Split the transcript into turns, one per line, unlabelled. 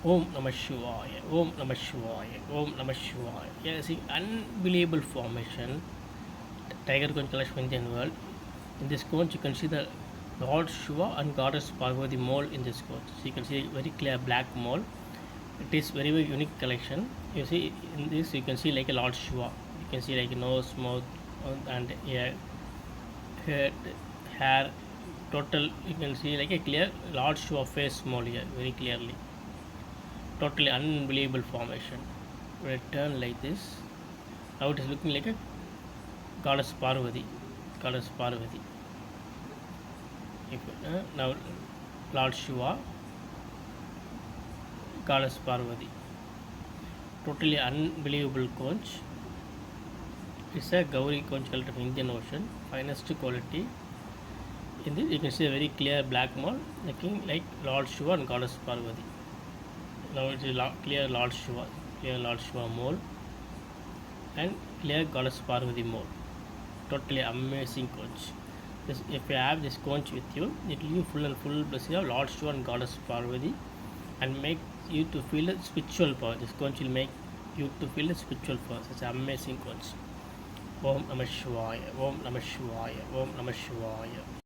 Om Namah Shivaya, Om Namah Shivaya, Om Namah Shivaya. Yeah, see, unbelievable formation. Tiger conch collection in the Indian world. In this conch, you can see the Lord Shiva and Goddess Parvati mole in this conch. So you can see very clear black mole. It is very very unique collection. You see in this, you can see like a Lord Shiva. You can see like nose, mouth, and ear, head, hair. Total, you can see like a clear Lord Shiva face mole here very clearly. Totally unbelievable formation. When I turn like this, now it is looking like a Goddess Parvati. Goddess Parvati. If, now Lord Shiva, Goddess Parvati. Totally unbelievable conch. It's a cowrie conch colored of Indian Ocean, finest quality. In this, you can see a very clear black mole, looking like Lord Shiva and Goddess Parvati. Now it is clear Lord Shiva mole, and clear Goddess Parvati mole. Totally amazing conch. This, if you have this conch with you, it will give full and full blessing of Lord Shiva and Goddess Parvati, and make you to feel a spiritual power. This conch will make you to feel a spiritual power. It's an amazing conch. Om Namah Shivaya, Om Namah Shivaya, Om Namah Shivaya.